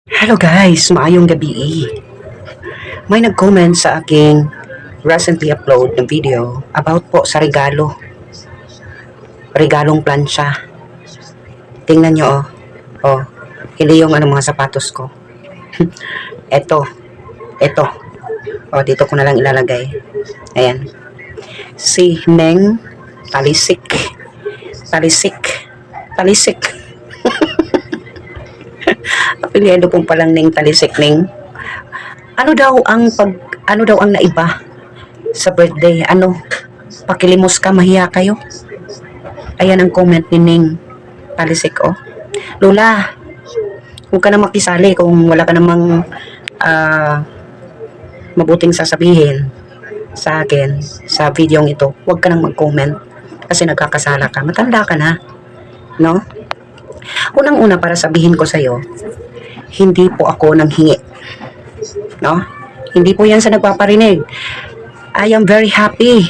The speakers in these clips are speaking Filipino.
Hello guys, maayong gabi. May nag-comment sa aking recently upload na video about po sa regalong plancha. Tingnan nyo oh, hindi yung mga sapatos ko. Eto, eto, dito ko na lang ilalagay. Ayan, si Neng Talisik, Talisik, Talisik. Apelyido pong palang Neng Talisik, Neng. Ano daw ang naiba sa birthday? Pakilimos ka, mahiya kayo. Ayan ang comment ni Ning Talisik, Lola, huwag ka na makisali kung wala ka namang mabuting sasabihin sa akin sa videong ito. Huwag ka nang mag-comment kasi nagkakasala ka. Matanda ka na, no? Unang-una para sabihin ko sa'yo, hindi po ako nanghingi, no? Hindi po yan sa nagpaparinig. I am very happy.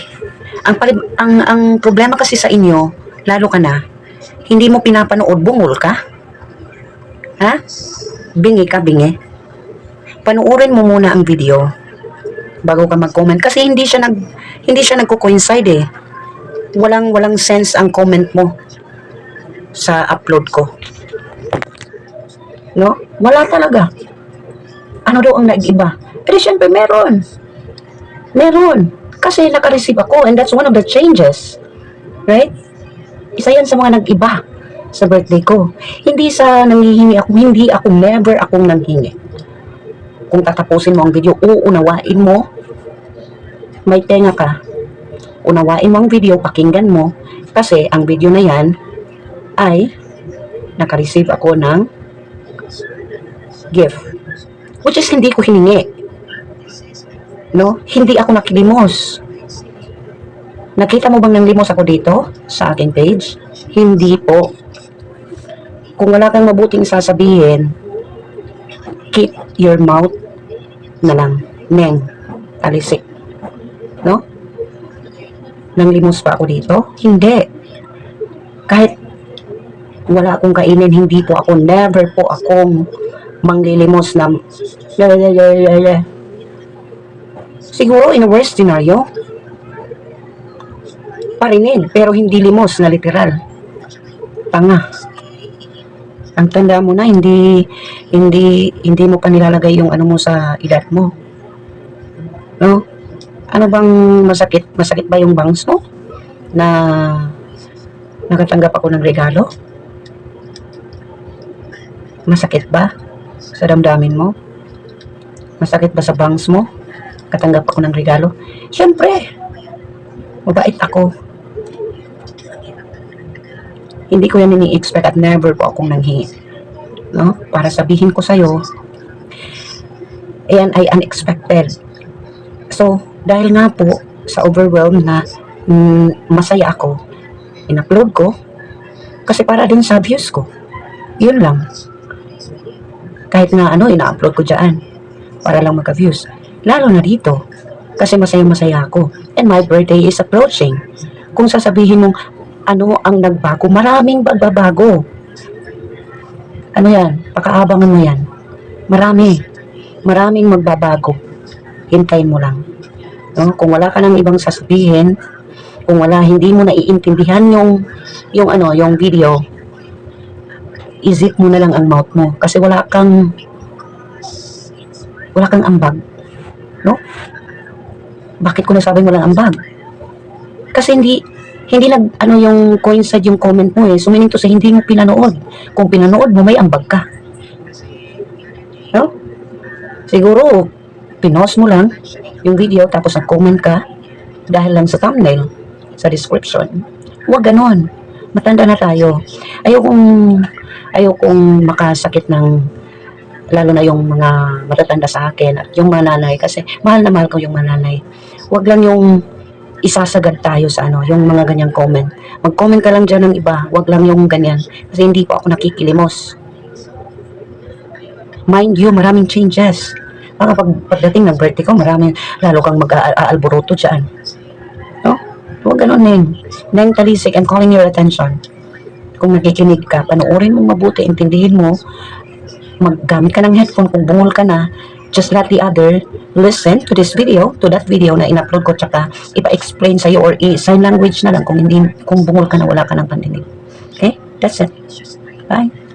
Ang problema kasi sa inyo, lalo ka na, hindi mo pinapanood, bungol ka? Ha? Bingi ka, bingi? Panuorin mo muna ang video bago ka mag-comment kasi hindi siya nagko-coincide eh. Walang sense ang comment mo sa upload ko. No? Wala talaga. Ano daw ang nag-iba? Eh, syempre meron. Meron. Kasi naka-receive ako and that's one of the changes. Right? Isa yan sa mga nag-iba sa birthday ko. Hindi sa nanghihingi ako, never akong nanghingi. Kung tatapusin mo ang video, uunawain mo, may tenga ka. Unawain mo ang video, pakinggan mo, kasi ang video na yan ay naka-receive ako ng gift. Which is hindi ko hiningi. No? Hindi ako nakilimos. Nakita mo bang nanglimos ako dito sa aking page? Hindi po. Kung wala kang mabuting sasabihin, keep your mouth na lang. Neng Talisik. No? Nanglimos pa ako dito? Hindi. Kahit wala akong kainin, never po akong manglilimos na siguro in a worst scenario parinig pero hindi limos na literal. Tanga. Ang tanda mo na, hindi mo pa nilalagay yung mo sa edad mo. No? Ano bang masakit ba yung bangs mo na nakatanggap ako ng regalo? Masakit ba sa damdamin mo? Masakit ba sa bangs mo? Katanggap ako ng regalo? Siyempre, mabait ako. Hindi ko yan ini-expect at never po akong nanghingi. No? Para sabihin ko sa'yo, ayan ay unexpected. So, dahil nga po sa overwhelmed na masaya ako, in-upload ko, kasi para din sa views ko. Yun lang. Kahit na ina-upload ko dyan, para lang magka-views. Lalo na dito, kasi masaya-masaya ako. And my birthday is approaching. Kung sasabihin mong ano ang nagbago, maraming pagbabago. Ano yan? Pakaabangan mo yan. Maraming magbabago. Hintayin mo lang. No? Kung wala ka ng ibang sasabihin, kung hindi mo naiintindihan yung video, i-zip mo na lang ang mouth mo kasi wala kang ambag. No? Bakit ko nasabing walang ambag? Kasi hindi yung coincide yung comment mo eh. So meaning to say, hindi mo pinanood. Kung pinanood mo, may ambag ka. No? Siguro, pinost mo lang yung video tapos nag-comment ka dahil lang sa thumbnail, sa description. Huwag ganon. Matanda na tayo. Ayokong makasakit ng lalo na yung mga matatanda sa akin at yung mga nanay kasi mahal na mahal ko yung mga nanay. Huwag lang yung isasagad tayo sa yung mga ganyang comment. Mag-comment ka lang dyan ng iba, huwag lang yung ganyan kasi hindi po ako nakikilimos. Mind you, maraming changes. Pagdating ng birthday ko, lalo kang mag-aalboroto dyan. No? Huwag ganun, Neng Talisik, I'm calling your attention. Kung nakikinig ka, panoorin mo mabuti, intindihin mo maggamit ka ng headphone. Kung bungol ka na, just let the other listen to this video, to that video na in-upload ko, tsaka ipa-explain sa'yo or i-sign language na lang kung hindi, kung bungol ka na, wala ka ng pandinig. Okay? That's it. Bye.